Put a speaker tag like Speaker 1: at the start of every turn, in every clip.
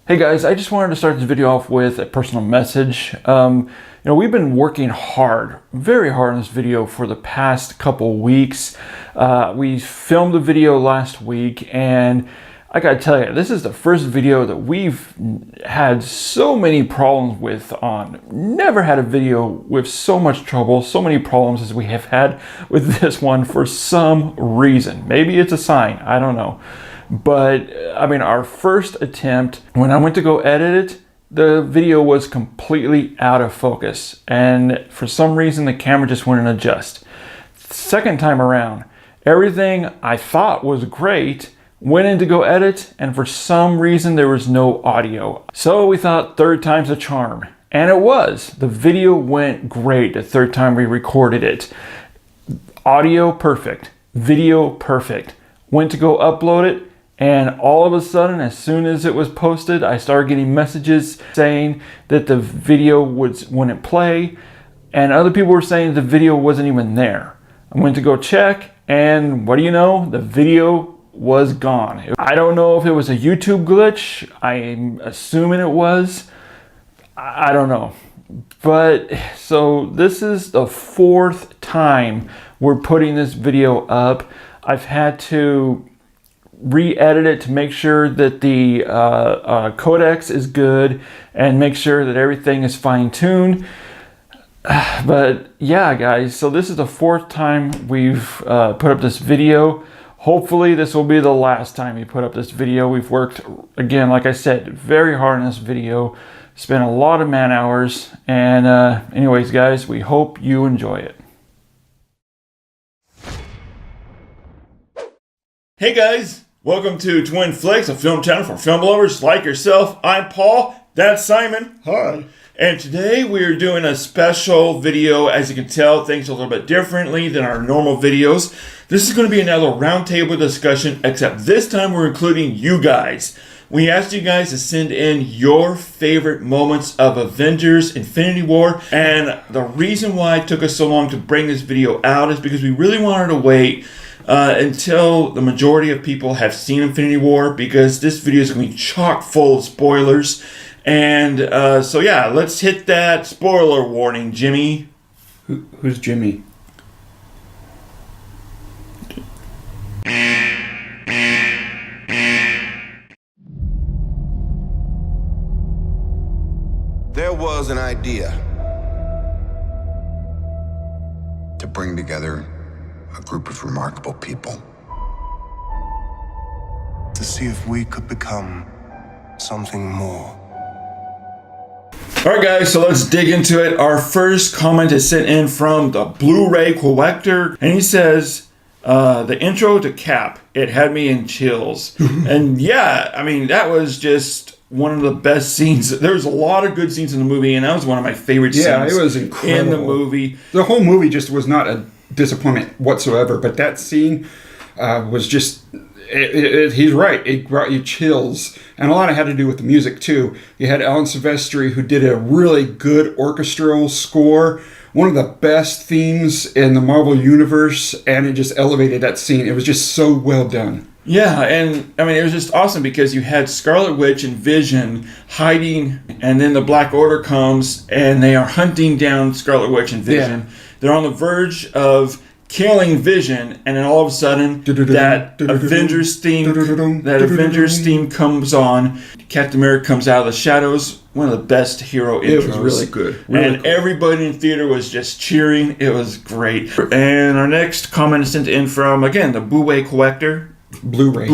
Speaker 1: Hey guys, I just wanted to start this video off with a personal message. We've been working hard, very hard on this video for the past couple weeks. We filmed the video last week, and I gotta tell you, this is the first video that we've had so many problems with on. Never had a video with so much trouble, so many problems as we have had with this one for some reason. Maybe it's a sign, I don't know. But I mean, our first attempt, when I went to go edit it, the video was completely out of focus. And for some reason, the camera just wouldn't adjust. Second time around, everything I thought was great, went in to go edit, and for some reason, there was no audio. So we thought third time's a charm. And it was. The video went great the third time we recorded it. Audio perfect. Video perfect. Went to go upload it. And all of a sudden, as soon as it was posted, I started getting messages saying that the video wouldn't play. And other people were saying the video wasn't even there. I went to go check, and what do you know? The video was gone. I don't know if it was a YouTube glitch. I'm assuming it was. I don't know. But so this is the fourth time we're putting this video up. I've had to re-edit it to make sure that the codecs is good and make sure that everything is fine-tuned. But yeah, guys, so this is the fourth time we've put up this video. Hopefully this will be the last time we put up this video. We've worked, again, like I said, very hard on this video, spent a lot of man hours, and anyways, guys, we hope you enjoy it.
Speaker 2: Hey guys, welcome to Twin Flicks, a film channel for film lovers like yourself. I'm Paul, that's Simon.
Speaker 3: Hi.
Speaker 2: And today we're doing a special video. As you can tell, things are a little bit differently than our normal videos. This is going to be another roundtable discussion, except this time we're including you guys. We asked you guys to send in your favorite moments of Avengers Infinity War, and the reason why it took us so long to bring this video out is because we really wanted to wait until the majority of people have seen Infinity War, because this video is going to be chock full of spoilers. And so yeah, let's hit that spoiler warning, Jimmy.
Speaker 3: Who's Jimmy?
Speaker 4: There was an idea to bring together a group of remarkable people,
Speaker 5: to see if we could become something more.
Speaker 2: Alright guys, so let's dig into it. Our first comment is sent in from the Blu-ray Collector, and he says, the intro to Cap, it had me in chills. And yeah, I mean, that was just one of the best scenes. There's a lot of good scenes in the movie, and that was one of my favorite scenes.
Speaker 3: Yeah, it was incredible.
Speaker 2: In the movie.
Speaker 3: The whole movie just was not a disappointment whatsoever, but that scene was just, he's right, it brought you chills. And a lot of it had to do with the music too. You had Alan Silvestri, who did a really good orchestral score, one of the best themes in the Marvel Universe, and it just elevated that scene. It was just so well done.
Speaker 2: Yeah, and I mean, it was just awesome because you had Scarlet Witch and Vision hiding, and then the Black Order comes, and they are hunting down Scarlet Witch and Vision. Yeah. They're on the verge of killing Vision, and then all of a sudden, that Avengers theme comes on. Captain America comes out of the shadows. One of the best hero intros.
Speaker 3: It was really good.
Speaker 2: And everybody in the theater was just cheering. It was great. And our next comment is sent in from, again, the Blu-ray Collector.
Speaker 3: Blu-ray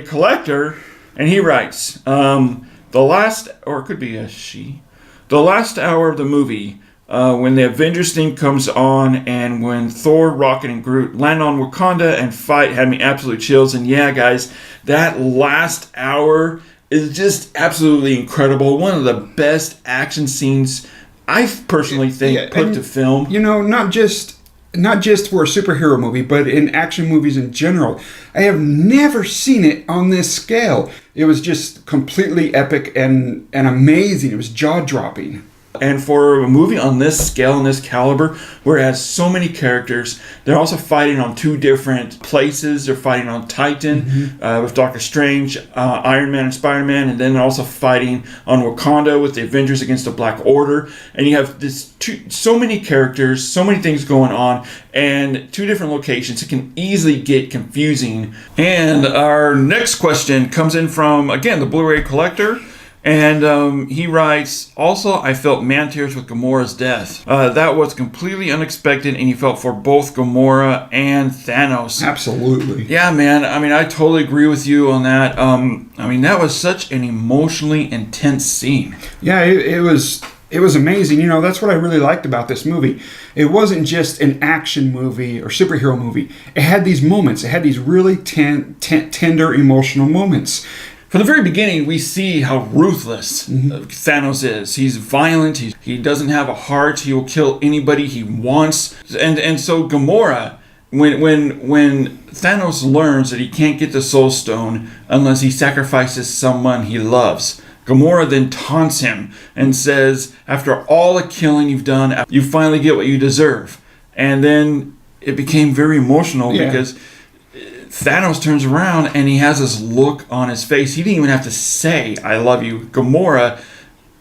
Speaker 2: Collector. And he writes, the last, or it could be a she, the last hour of the movie, when the Avengers theme comes on and when Thor, Rocket, and Groot land on Wakanda and fight had me absolute chills. And yeah, guys, that last hour is just absolutely incredible. One of the best action scenes I personally think put to film.
Speaker 3: You know, not just for a superhero movie, but in action movies in general. I have never seen it on this scale. It was just completely epic and amazing. It was jaw-dropping.
Speaker 2: And for a movie on this scale and this caliber, where it has so many characters, they're also fighting on two different places. They're fighting on Titan with Doctor Strange, Iron Man and Spider-Man, and then they're also fighting on Wakanda with the Avengers against the Black Order. And you have so many characters, so many things going on, and two different locations. It can easily get confusing. And our next question comes in from, again, the Blu-ray Collector. And he writes, also, I felt man tears with Gamora'S death. That was completely unexpected, and you felt for both Gamora and Thanos.
Speaker 3: Absolutely.
Speaker 2: Yeah, man. I mean, I totally agree with you on that. I mean, that was such an emotionally intense scene.
Speaker 3: Yeah, it was amazing. You know, that's what I really liked about this movie. It wasn't just an action movie or superhero movie. It had these moments. It had these really tender, emotional moments.
Speaker 2: From the very beginning, we see how ruthless Thanos is. He's violent. He doesn't have a heart. He will kill anybody he wants. And so Gamora, when Thanos learns that he can't get the Soul Stone unless he sacrifices someone he loves, Gamora then taunts him and says, after all the killing you've done, you finally get what you deserve. And then it became very emotional because Thanos turns around and he has this look on his face. He didn't even have to say, I love you. Gamora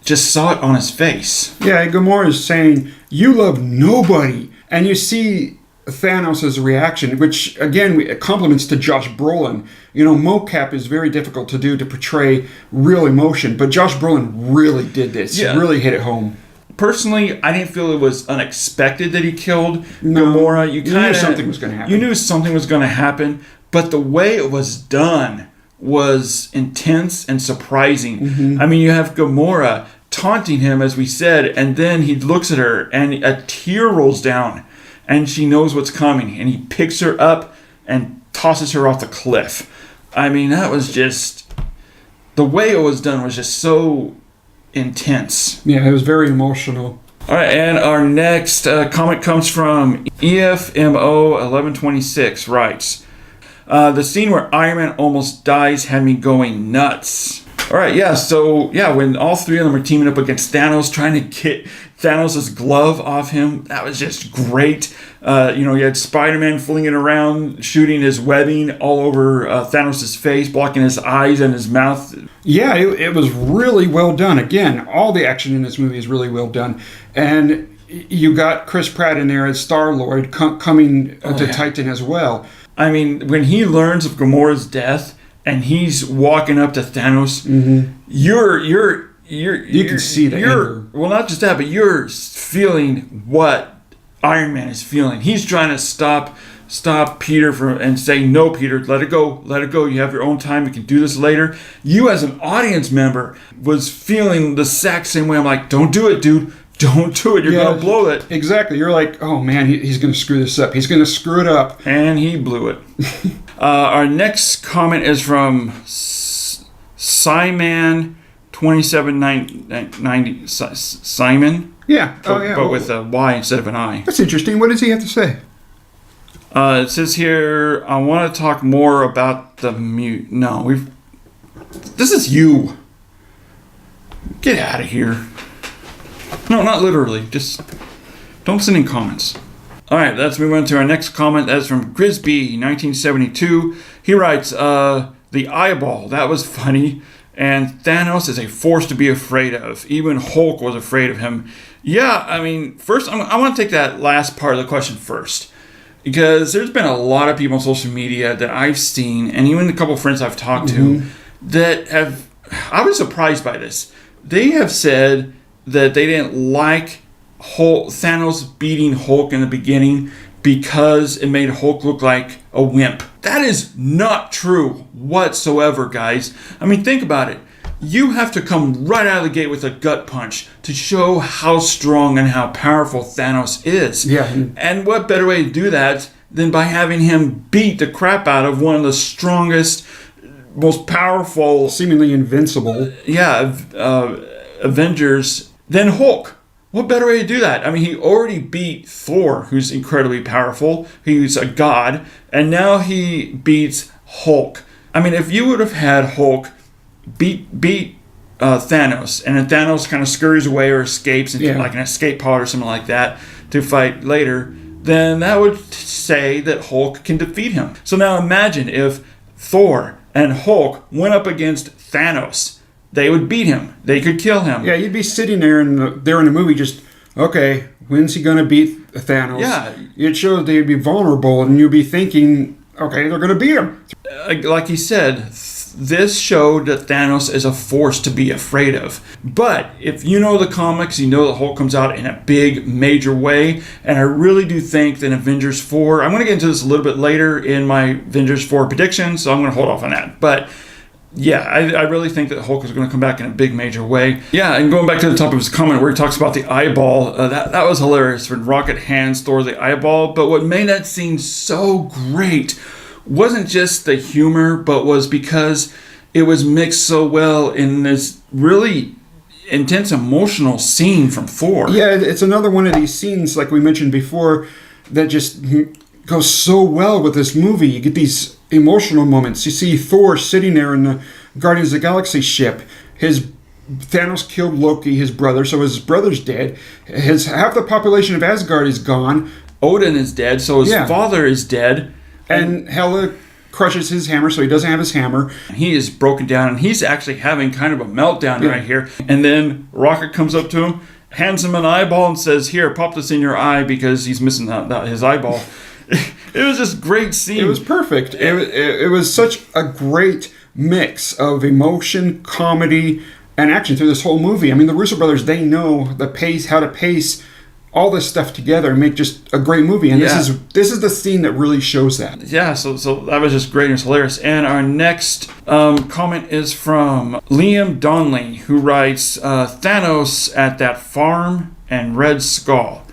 Speaker 2: just saw it on his face.
Speaker 3: Yeah, Gamora is saying, you love nobody. And you see Thanos' reaction, which, again, compliments to Josh Brolin. You know, mocap is very difficult to do to portray real emotion, but Josh Brolin really did this.
Speaker 2: Yeah.
Speaker 3: Really hit it home.
Speaker 2: Personally, I didn't feel it was unexpected that he killed Gamora. You
Speaker 3: knew something was going to happen.
Speaker 2: You knew something was going to happen. But the way it was done was intense and surprising. I mean, you have Gamora taunting him, as we said, and then he looks at her and a tear rolls down and she knows what's coming. And he picks her up and tosses her off the cliff. I mean, that was just... The way it was done was just so intense.
Speaker 3: Yeah, it was very emotional.
Speaker 2: All right, and our next comment comes from EFMO1126, writes... the scene where Iron Man almost dies had me going nuts. All right, yeah, so, yeah, when all three of them are teaming up against Thanos, trying to get Thanos' glove off him, that was just great. You had Spider-Man flinging around, shooting his webbing all over Thanos' face, blocking his eyes and his mouth.
Speaker 3: Yeah, it was really well done. Again, all the action in this movie is really well done. And you got Chris Pratt in there as Star-Lord coming to Titan as well.
Speaker 2: I mean, when he learns of Gamora'S death and he's walking up to Thanos, you
Speaker 3: can see the anger.
Speaker 2: Well, not just that, but you're feeling what Iron Man is feeling. He's trying to stop Peter and say, no, Peter, let it go. You have your own time. You can do this later. You, as an audience member, was feeling the exact same way. I'm like, don't do it, dude. Don't do it. You're going to blow it.
Speaker 3: Exactly. You're like, oh, man, he's going to screw this up. He's going to screw it up.
Speaker 2: And he blew it. Our next comment is from Simon2790. Simon?
Speaker 3: Yeah.
Speaker 2: But with a Y instead of an I.
Speaker 3: That's interesting. What does he have to say?
Speaker 2: It says here, I want to talk more about the mute. No, this is you. Get out of here. No, not literally. Just don't send in comments. All right, let's move on to our next comment. That's from Grisby, 1972. He writes, the eyeball, that was funny. And Thanos is a force to be afraid of. Even Hulk was afraid of him. Yeah, I mean, first, I want to take that last part of the question first. Because there's been a lot of people on social media that I've seen, and even a couple of friends I've talked to, that have... I was surprised by this. They have said that they didn't like Thanos beating Hulk in the beginning because it made Hulk look like a wimp. That is not true whatsoever, guys. I mean, think about it. You have to come right out of the gate with a gut punch to show how strong and how powerful Thanos is.
Speaker 3: Yeah.
Speaker 2: And what better way to do that than by having him beat the crap out of one of the strongest, most powerful...
Speaker 3: Seemingly invincible.
Speaker 2: Avengers than Hulk. What better way to do that? I mean, he already beat Thor, who's incredibly powerful. He's a god. And now he beats Hulk. I mean, if you would have had Hulk beat Thanos, and then Thanos kind of scurries away or escapes into like an escape pod or something like that to fight later, then that would say that Hulk can defeat him. So now imagine if Thor and Hulk went up against Thanos. They would beat him. They could kill him.
Speaker 3: Yeah, you'd be sitting there in the movie just, okay, when's he going to beat Thanos?
Speaker 2: Yeah.
Speaker 3: It showed they'd be vulnerable, and you'd be thinking, okay, they're going to beat him.
Speaker 2: Like he said, this showed that Thanos is a force to be afraid of. But if you know the comics, you know that Hulk comes out in a big, major way. And I really do think that Avengers 4, I'm going to get into this a little bit later in my Avengers 4 prediction, so I'm going to hold off on that. But yeah, I really think that Hulk is going to come back in a big, major way. Yeah, and going back to the top of his comment where he talks about the eyeball, that was hilarious when Rocket hands Thor the eyeball. But what made that scene so great wasn't just the humor, but was because it was mixed so well in this really intense emotional scene from Thor.
Speaker 3: Yeah, it's another one of these scenes, like we mentioned before, that just goes so well with this movie. You get these emotional moments. You see Thor sitting there in the Guardians of the Galaxy ship. Thanos killed Loki, his brother, so his brother's dead. Half the population of Asgard is gone.
Speaker 2: Odin is dead, so his father is dead.
Speaker 3: And Hela crushes his hammer, so he doesn't have his hammer.
Speaker 2: He is broken down, and he's actually having kind of a meltdown right here. And then Rocket comes up to him, hands him an eyeball, and says, "Here, pop this in your eye," because he's missing his eyeball. It was just a great scene.
Speaker 3: It was perfect. It was such a great mix of emotion, comedy, and action through this whole movie. I mean, the Russo brothers, they know how to pace all this stuff together and make just a great movie. And this is the scene that really shows that.
Speaker 2: Yeah, so that was just great and it's hilarious. And our next comment is from Liam Donnelly, who writes, Thanos at that farm and Red Skull.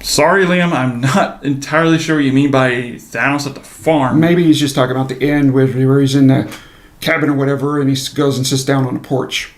Speaker 2: Sorry, Liam, I'm not entirely sure what you mean by Thanos at the farm.
Speaker 3: Maybe he's just talking about the end where he's in the cabin or whatever, and he goes and sits down on a porch.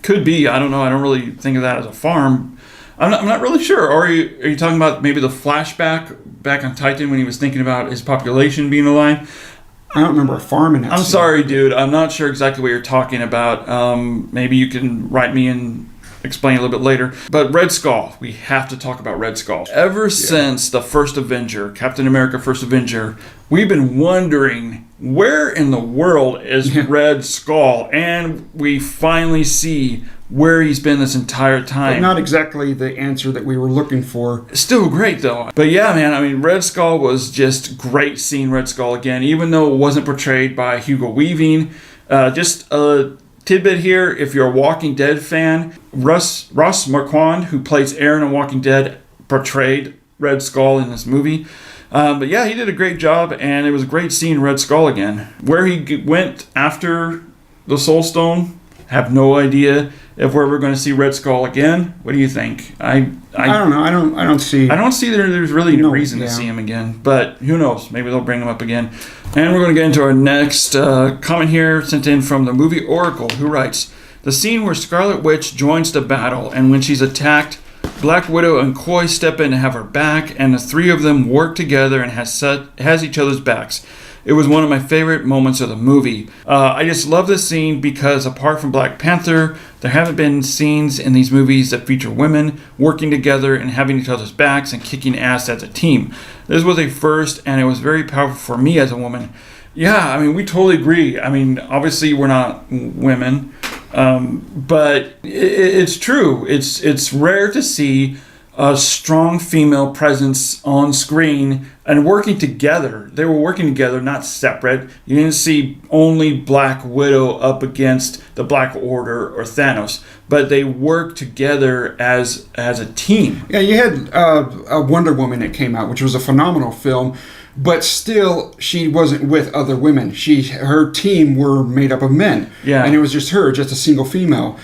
Speaker 2: Could be. I don't know. I don't really think of that as a farm. I'm not really sure. Or are you talking about maybe the flashback back on Titan when he was thinking about his population being alive?
Speaker 3: I don't remember a farm in that
Speaker 2: I'm
Speaker 3: scene.
Speaker 2: sorry, dude. I'm not sure exactly what you're talking about. Maybe you can write me and explain a little bit later. But Red Skull. We have to talk about Red Skull. Ever since the first Avenger, Captain America First Avenger, we've been wondering where in the world is Red Skull? And we finally see where he's been this entire time.
Speaker 3: But not exactly the answer that we were looking for.
Speaker 2: Still great, though. But yeah, man, I mean, Red Skull was just great seeing Red Skull again, even though it wasn't portrayed by Hugo Weaving. Just a tidbit here, if you're a Walking Dead fan, Ross Marquand, who plays Aaron in Walking Dead, portrayed Red Skull in this movie. But yeah, he did a great job, and it was great seeing Red Skull again. Where he went after the Soul Stone, have no idea if we're ever going to see Red Skull again. What do you think? I
Speaker 3: don't know. I don't see.
Speaker 2: I don't see there's really no reason to see him again. But who knows? Maybe they'll bring him up again. And we're going to get into our next comment here, sent in from the Movie Oracle, who writes, the scene where Scarlet Witch joins the battle, and when she's attacked, Black Widow and Koi step in to have her back, and the three of them work together and has each other's backs. It was one of my favorite moments of the movie. I just love this scene because apart from Black Panther, there haven't been scenes in these movies that feature women working together and having each other's backs and kicking ass as a team. This was a first, and it was very powerful for me as a woman. Yeah, I mean, we totally agree. I mean, obviously we're not women, but it's true. It's rare to see a strong female presence on screen and working together. They were working together, not separate. You didn't see only Black Widow up against the Black Order or Thanos, but they worked together as a team.
Speaker 3: Yeah, you had a Wonder Woman that came out, which was a phenomenal film, but still she wasn't with other women. Her team were made up of men.
Speaker 2: Yeah.
Speaker 3: And it was just her, just a single female.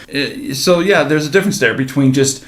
Speaker 2: So yeah, there's a difference there between just,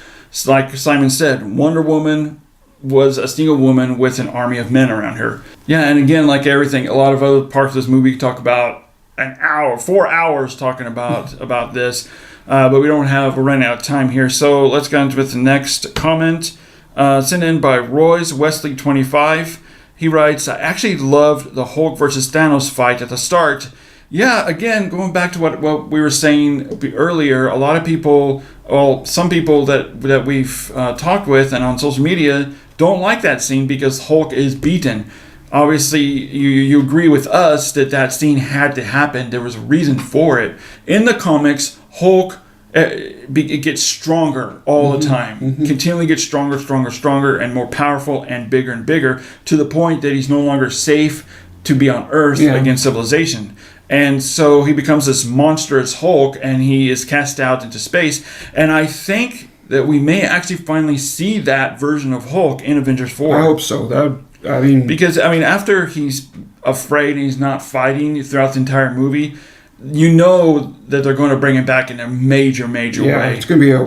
Speaker 2: like Simon said, Wonder Woman was a single woman with an army of men around her. Yeah, and again, like everything, a lot of other parts of this movie could talk about 4 hours talking about this, but we're running out of time here. So let's go on with the next comment, sent in by Roy's Wesley 25. He writes, I actually loved the Hulk versus Thanos fight at the start.
Speaker 1: Yeah, again, going back to what we were saying earlier, a lot of people, well, some people that we've talked with and on social media don't like that scene because Hulk is beaten. Obviously, you agree with us that scene had to happen. There was a reason for it. In the comics, Hulk it gets stronger all the time. Continually gets stronger, and more powerful and bigger to the point that he's no longer safe to be on Earth against civilization. And so he becomes this monstrous Hulk, and he is cast out into space. And I think that we may actually finally see that version of Hulk in Avengers 4.
Speaker 3: I hope so.
Speaker 1: Because after he's afraid and he's not fighting throughout the entire movie, you know that they're going to bring him back in a major way.
Speaker 3: It's going to be a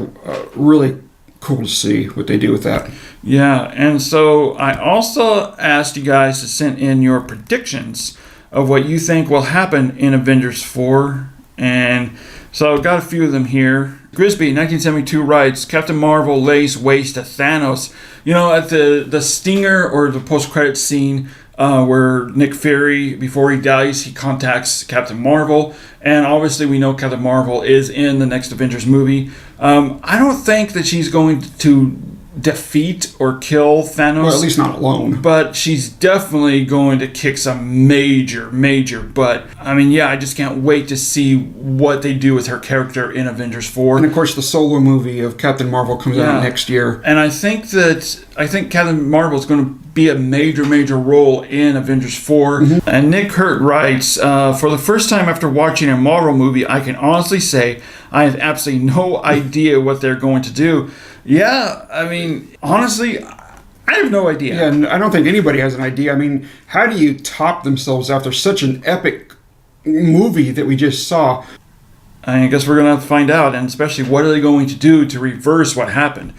Speaker 3: really cool to see what they do with that.
Speaker 1: Yeah, and so I also asked you guys to send in your predictions of what you think will happen in Avengers 4. And so I've got a few of them here. Grisby, 1972, writes, Captain Marvel lays waste to Thanos. At the stinger or the post-credits scene, where Nick Fury, before he dies, he contacts Captain Marvel, and obviously we know Captain Marvel is in the next Avengers movie. I don't think that she's going to defeat or kill Thanos.
Speaker 3: Well, at least not alone.
Speaker 1: But she's definitely going to kick some major butt. I just can't wait to see what they do with her character in Avengers 4.
Speaker 3: And of course, the solo movie of Captain Marvel comes out next year.
Speaker 1: And I think Captain Marvel is going to be a major role in Avengers 4. And Nick Hurt writes, for the first time after watching a Marvel movie, I can honestly say I have absolutely no idea what they're going to do. Yeah, honestly, I have no idea.
Speaker 3: Yeah, and I don't think anybody has an idea. How do you top themselves after such an epic movie that we just saw?
Speaker 1: I guess we're going to have to find out, and especially what are they going to do to reverse what happened.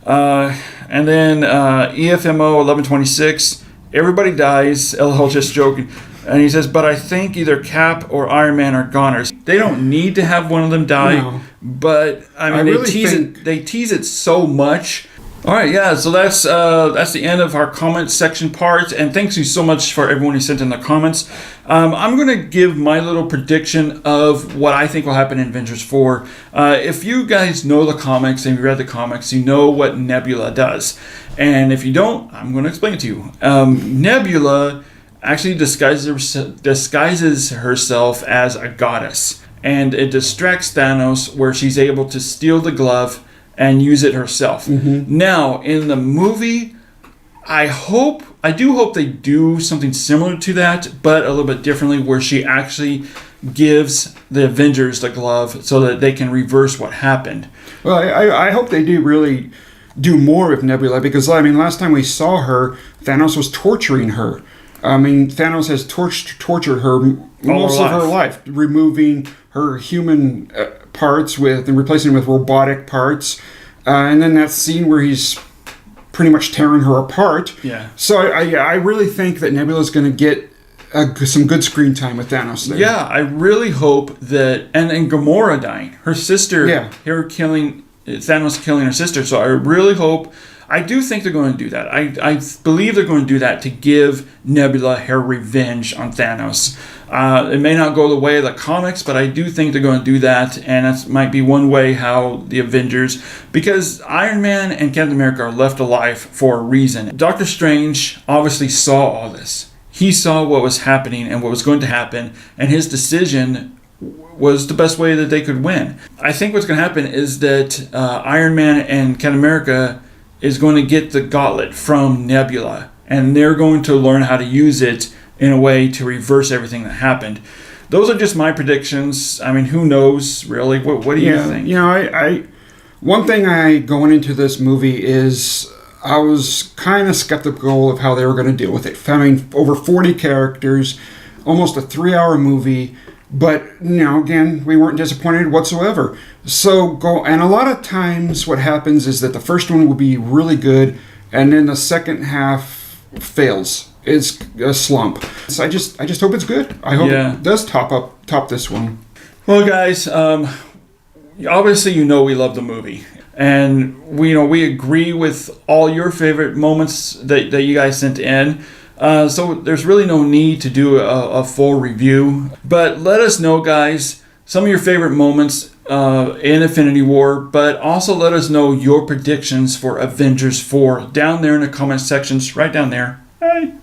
Speaker 1: And then EFMO 1126, everybody dies. LL just joking. And he says, but I think either Cap or Iron Man are goners. They don't need to have one of them die, but they tease it so much. All right, yeah. So that's the end of our comment section part, and thanks you so much for everyone who sent in their comments. I'm going to give my little prediction of what I think will happen in Avengers 4. If you guys know the comics and you read the comics, you know what Nebula does, and if you don't, I'm going to explain it to you. Nebula actually disguises herself as a goddess, and it distracts Thanos where she's able to steal the glove and use it herself. Now, in the movie, I do hope they do something similar to that, but a little bit differently, where she actually gives the Avengers the glove so that they can reverse what happened.
Speaker 3: Well, I hope they do really do more with Nebula, because last time we saw her, Thanos was torturing her. Thanos has tortured her most of her life, removing her human parts and replacing them with robotic parts. And then that scene where he's pretty much tearing her apart. Yeah. So I really think that Nebula's going to get some good screen time with Thanos there.
Speaker 1: Yeah, I really hope that... And Gamora dying. Her sister... Yeah. Thanos killing her sister. So I really hope... I do think they're going to do that. I believe they're going to do that to give Nebula her revenge on Thanos. It may not go the way of the comics, but I do think they're going to do that, and that might be one way how the Avengers... Because Iron Man and Captain America are left alive for a reason. Doctor Strange obviously saw all this. He saw what was happening and what was going to happen, and his decision was the best way that they could win. I think what's going to happen is that Iron Man and Captain America is going to get the gauntlet from Nebula, and they're going to learn how to use it in a way to reverse everything that happened. Those are just my predictions. Who knows, really? What do you think?
Speaker 3: One thing going into this movie is I was kind of skeptical of how they were going to deal with it. Over 40 characters, almost a 3-hour movie, but, again, we weren't disappointed whatsoever. And a lot of times what happens is that the first one will be really good, and then the second half fails. It's a slump. So I just hope it's good. I hope it does top this one.
Speaker 1: Well, guys, obviously we love the movie. And we agree with all your favorite moments that you guys sent in. So there's really no need to do a full review. But let us know, guys, some of your favorite moments in Infinity War, but also let us know your predictions for Avengers 4 down there in the comment sections, right down there.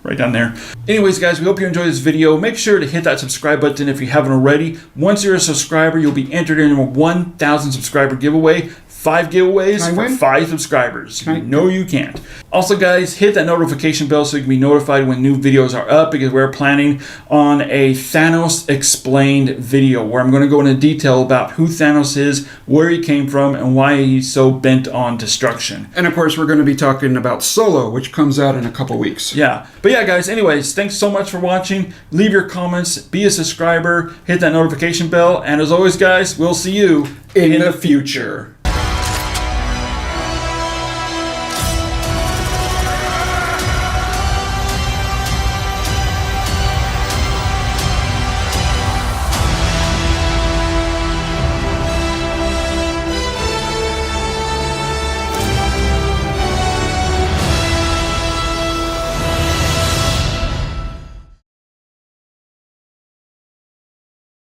Speaker 1: Right down there. Anyways, guys, we hope you enjoyed this video. Make sure to hit that subscribe button if you haven't already. Once you're a subscriber, you'll be entered in a 1,000 subscriber giveaway. 5 giveaways for 5 subscribers. No, you can't. Also, guys, hit that notification bell so you can be notified when new videos are up, because we're planning on a Thanos explained video where I'm going to go into detail about who Thanos is, where he came from, and why he's so bent on destruction.
Speaker 3: And of course, we're going to be talking about Solo, which comes out in a couple weeks.
Speaker 1: Yeah. But yeah, guys, anyways, thanks so much for watching. Leave your comments, be a subscriber, hit that notification bell, and as always, guys, we'll see you
Speaker 3: In the future.